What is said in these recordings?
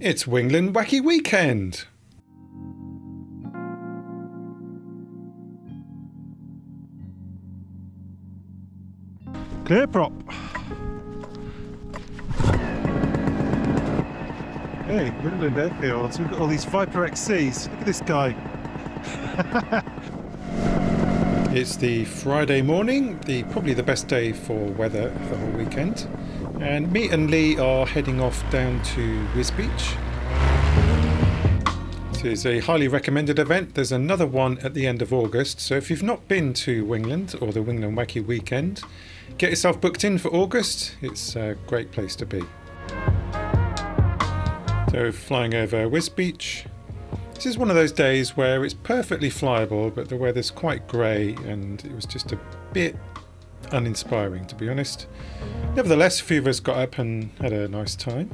It's Wingland Wacky Weekend! Clear prop. Hey, Wingland Airfields. We've got all these Viper XCs. Look at this guy. It's the Friday morning, probably the best day for weather of the whole weekend. And me and Lee are heading off down to Wisbeach. This is a highly recommended event. There's another one at the end of August. So if you've not been to Wingland or the Wingland Wacky Weekend, get yourself booked in for August. It's a great place to be. So flying over Wisbeach. This is one of those days where it's perfectly flyable, but the weather's quite grey and it was just a bit uninspiring, to be honest. Nevertheless, a few of us got up and had a nice time.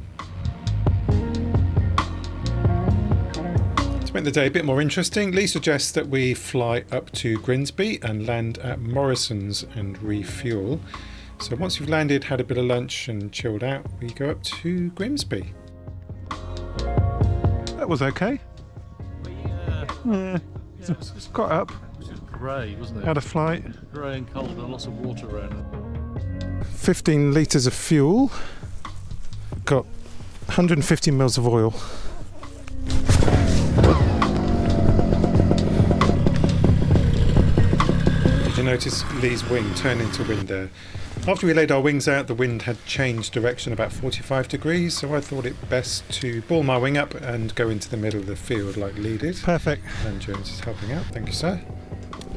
To make the day a bit more interesting, Lee suggests that we fly up to Grimsby and land at Morrison's and refuel. So once we've landed, had a bit of lunch and chilled out, we go up to Grimsby. That was okay. Yeah, it's got up. It was grey, wasn't it? Had a flight. Grey and cold and lots of water around. 15 litres of fuel. Got 150 mils of oil. Did you notice Lee's wing turn into wind there? After we laid our wings out, the wind had changed direction about 45 degrees, so I thought it best to ball my wing up and go into the middle of the field like Lee did. Perfect. And Jones is helping out. Thank you, sir.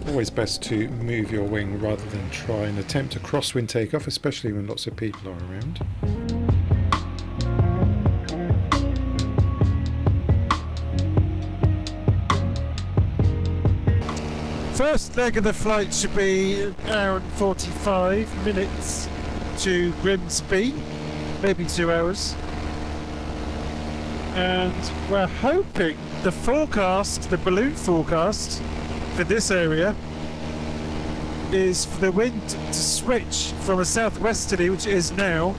Always best to move your wing rather than try and attempt a crosswind takeoff, especially when lots of people are around. First leg of the flight should be an hour and 45 minutes to Grimsby, maybe 2 hours. And we're hoping the balloon forecast for this area is for the wind to switch from a southwesterly, which it is now,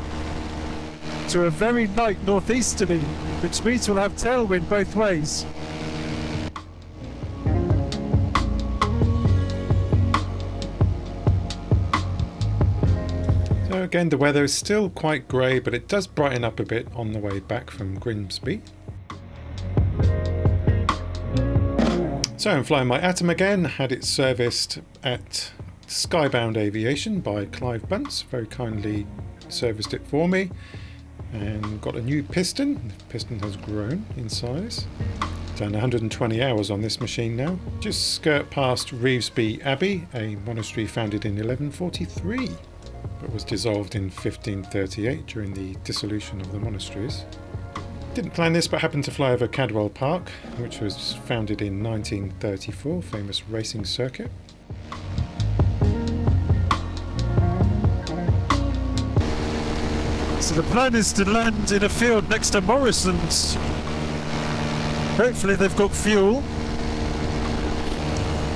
to a very light northeasterly, which means we'll have tailwind both ways. So again, the weather is still quite grey, but it does brighten up a bit on the way back from Grimsby. So I'm flying my Atom again, had it serviced at Skybound Aviation by Clive Bunce, very kindly serviced it for me, and got a new piston. The piston has grown in size. Done 120 hours on this machine now. Just skirt past Revesby Abbey, a monastery founded in 1143, but was dissolved in 1538 during the dissolution of the monasteries. Didn't plan this, but happened to fly over Cadwell Park, which was founded in 1934, famous racing circuit. So the plan is to land in a field next to Morrison's. Hopefully they've got fuel.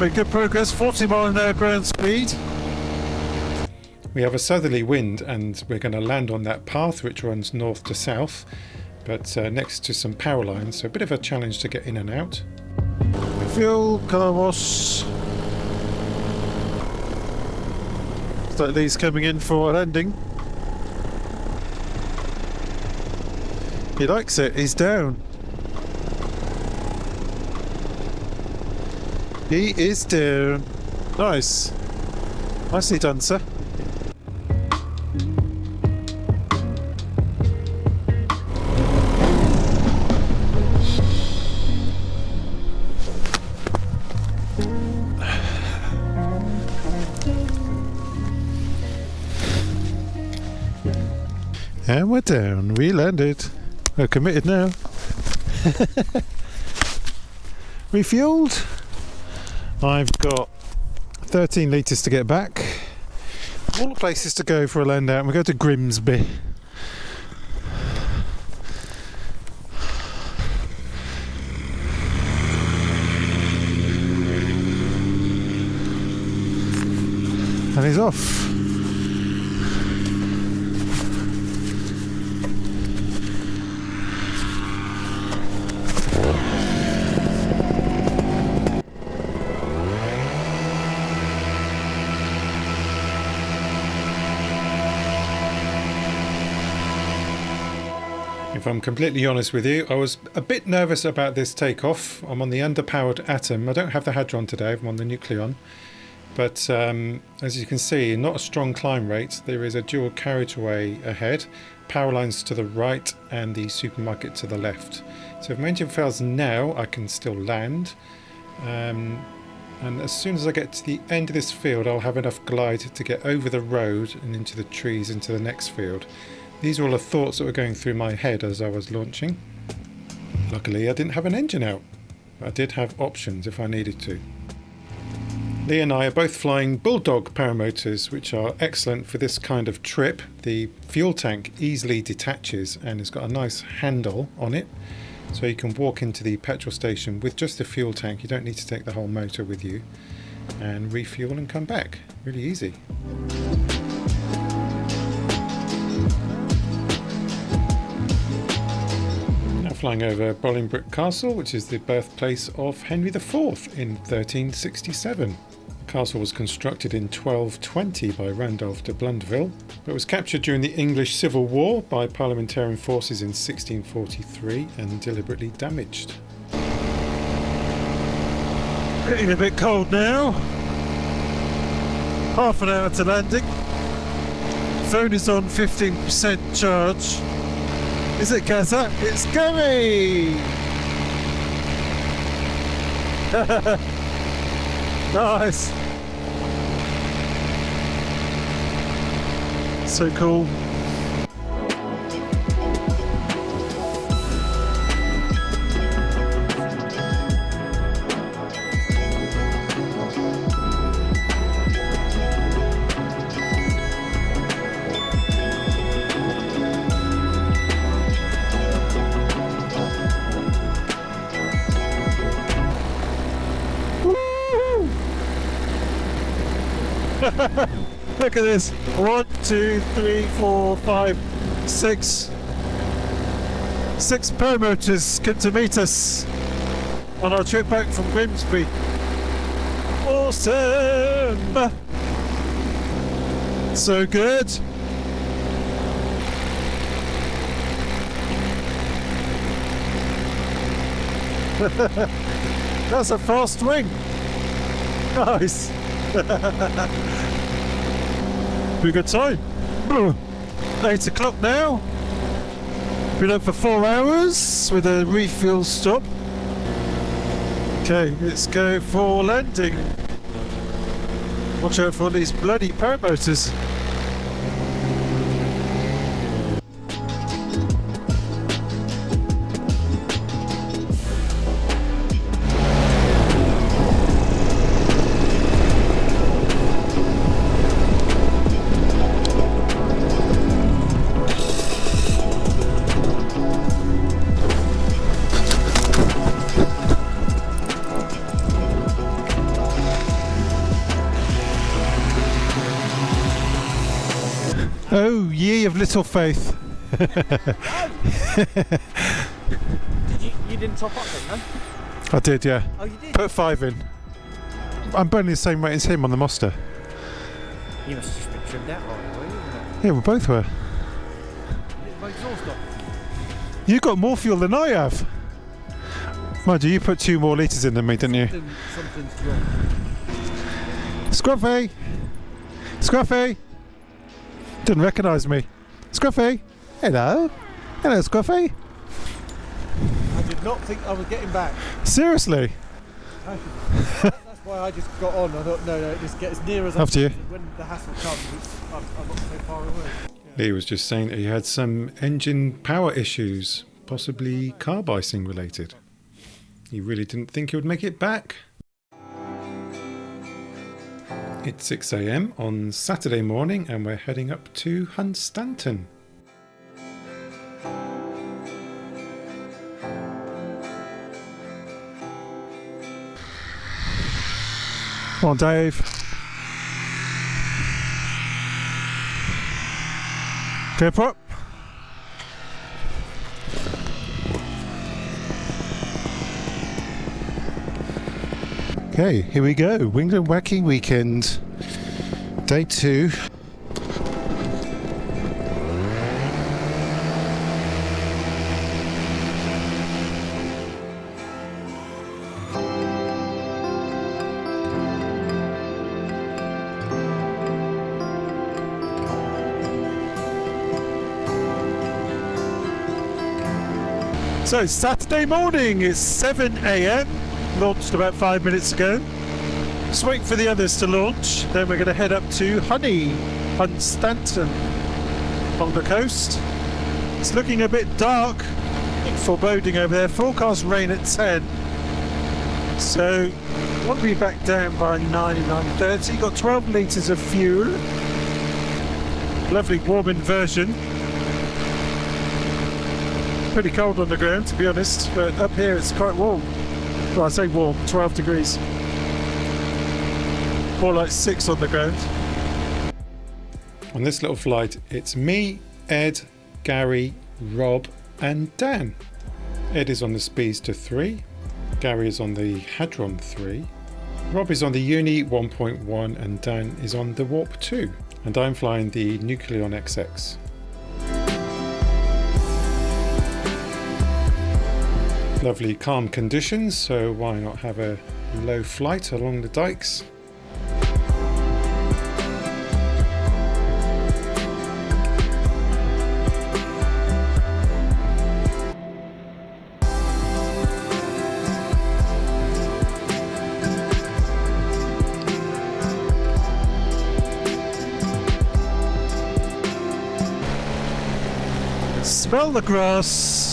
Make good progress, 40 mile an hour ground speed. We have a southerly wind and we're going to land on that path which runs north to south, but next to some power lines, so a bit of a challenge to get in and out. Fuel, car wash. Looks like Lee's coming in for a landing. He likes it, he's down. He is down. Nice. Nicely done, sir. And we're down. We landed. We're committed now. Refueled. I've got 13 litres to get back. All the places to go for a land out. We go to Grimsby. And he's off. If I'm completely honest with you, I was a bit nervous about this takeoff. I'm on the underpowered Atom. I don't have the Hadron today, I'm on the Nucleon. But as you can see, not a strong climb rate. There is a dual carriageway ahead, power lines to the right and the supermarket to the left. So if my engine fails now, I can still land. And as soon as I get to the end of this field, I'll have enough glide to get over the road and into the trees into the next field. These are all the thoughts that were going through my head as I was launching. Luckily I didn't have an engine out. I did have options if I needed to. Lee and I are both flying Bulldog paramotors, which are excellent for this kind of trip. The fuel tank easily detaches and it's got a nice handle on it, so you can walk into the petrol station with just the fuel tank. You don't need to take the whole motor with you, and refuel and come back. Really easy. Flying over Bolingbroke Castle, which is the birthplace of Henry IV in 1367. The castle was constructed in 1220 by Randolph de Blundeville, but was captured during the English Civil War by Parliamentarian forces in 1643 and deliberately damaged. Getting a bit cold now. Half an hour to landing. Phone is on 15% charge. Is it Gaza? It's Gary! Nice! So cool. Look at this. 1, 2, 3, 4, 5, 6. 6 paramotors come to meet us on our trip back from Grimsby. Awesome! So good. That's a fast wing. Nice. Pretty good time. 8 o'clock now. Been up for 4 hours with a refuel stop. Okay, let's go for landing. Watch out for these bloody paramotors. Oh, ye of little faith. You didn't top up then, no? I did, yeah. Oh, you did? Put 5 in. I'm burning the same rate as him on the Monster. You must have just been trimmed out right, were you? Yeah, we both were. My exhaust off. You got more fuel than I have. Mind you, you put 2 more litres in than me, didn't you? Something's wrong. Scruffy! Scruffy! Didn't recognise me. Scruffy! Hello! Hello, Scruffy! I did not think I was getting back. Seriously? That's why I just got on. I thought, no, just get as near as I After you. can. When the hassle comes, I'm not so far away. Yeah. Lee was just saying that he had some engine power issues, possibly carb icing related. He really didn't think he would make it back. It's 6 AM on Saturday morning and we're heading up to Hunstanton. Come on, Dave. Go prop. Okay, here we go. Wingland Wacky weekend. Day 2. So Saturday morning, it's 7 a.m. Launched about 5 minutes ago. Just waiting for the others to launch. Then we're going to head up to Hunstanton on the coast. It's looking a bit dark, foreboding over there. Forecast rain at 10. So we'll be back down by 9:30. Got 12 litres of fuel. Lovely warm inversion. Pretty cold on the ground, to be honest, but up here it's quite warm. Well, I say warm, 12 degrees. More like 6 on the ground. On this little flight, it's me, Ed, Gary, Rob and Dan. Ed is on the Speedster 3, Gary is on the Hadron 3, Rob is on the Uni 1.1 and Dan is on the Warp 2. And I'm flying the Nucleon XX. Lovely calm conditions, so why not have a low flight along the dikes? Smell the grass.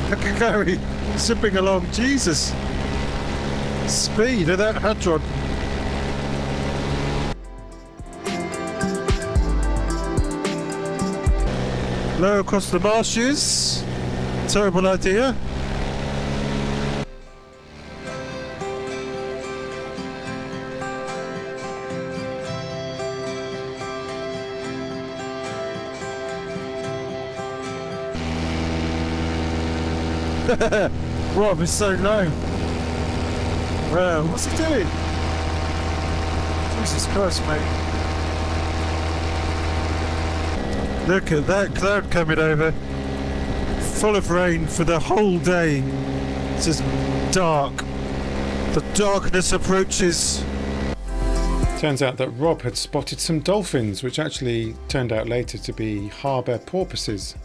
Look at Gary zipping along. Jesus. Speed of that Hadron. Low across the marshes. Terrible idea. Rob is so low. Wow, what's he doing? Jesus Christ, mate. Look at that cloud coming over. Full of rain for the whole day. It's just dark. The darkness approaches. Turns out that Rob had spotted some dolphins, which actually turned out later to be harbour porpoises,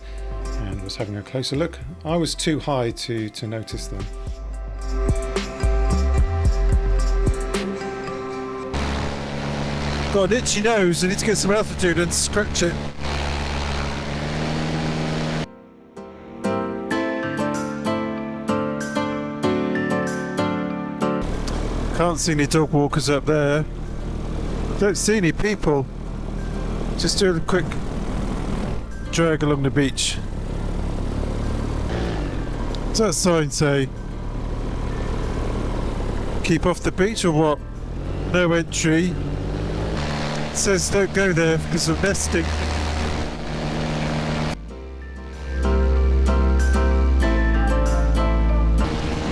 and was having a closer look. I was too high to notice them. Got an itchy nose, I need to get some altitude and scratch it. Can't see any dog walkers up there. Don't see any people. Just doing a quick drag along the beach. Does that sign say keep off the beach or what? No entry. It says don't go there because of nesting.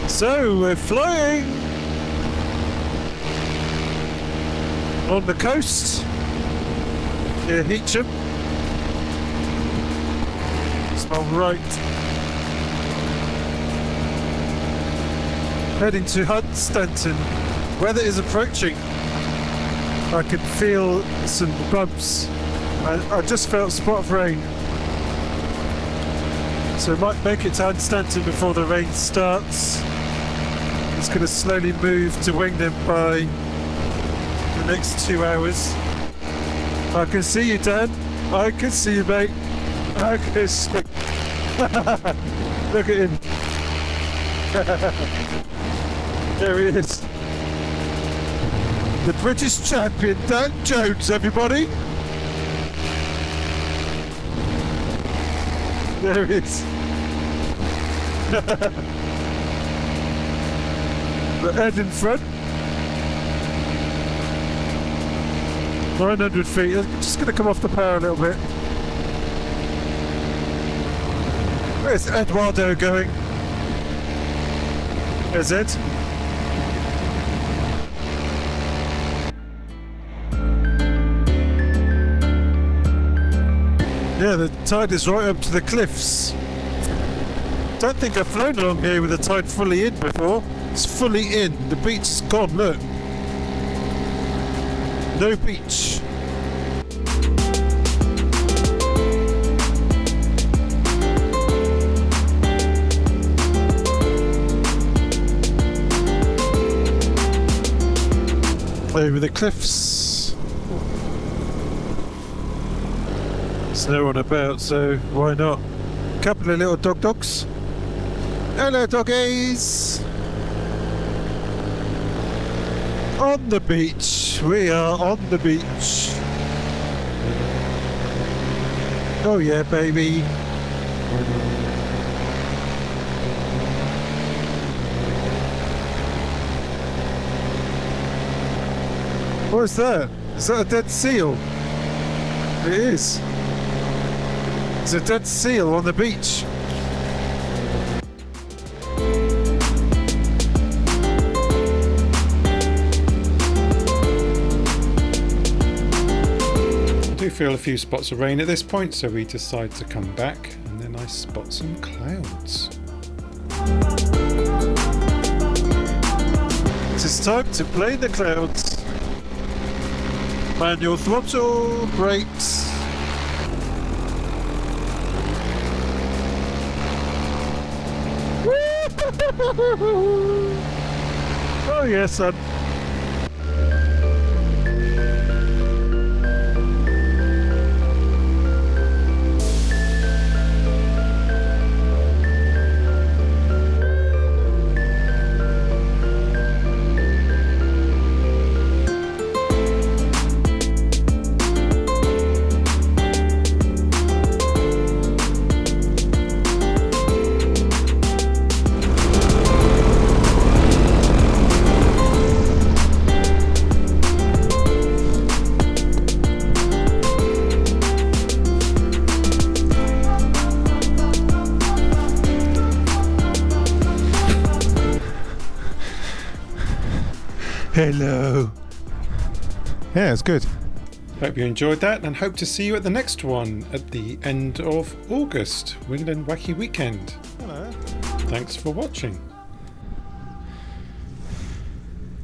So we're flying on the coast near Heacham. Smell right. Heading to Hunstanton. Weather is approaching. I can feel some bumps. I just felt a spot of rain. So I might make it to Hunstanton before the rain starts. It's going to slowly move to Wingland by the next 2 hours. I can see you, Dan. I can see you, mate. I can see. Look at him. There he is. The British champion, Dan Jones, everybody. There he is. The Ed in front. 900 feet. I'm just going to come off the power a little bit. Where's Eduardo going? There's Ed. Yeah, the tide is right up to the cliffs. Don't think I've flown along here with the tide fully in before. It's fully in. The beach is gone, look. No beach. over the cliffs. There's no one about, so why not? Couple of little dogs. Hello, doggies! On the beach. We are on the beach. Oh yeah, baby. What's that? Is that a dead seal? It is. There's a dead seal on the beach. I do feel a few spots of rain at this point, so we decide to come back, and then I spot some clouds. It is time to play the clouds. Manual throttle, brakes. Oh yes, son. Hello. Yeah, it's good. Hope you enjoyed that, and hope to see you at the next one at the end of August, Wingland Wacky Weekend. Hello. Thanks for watching.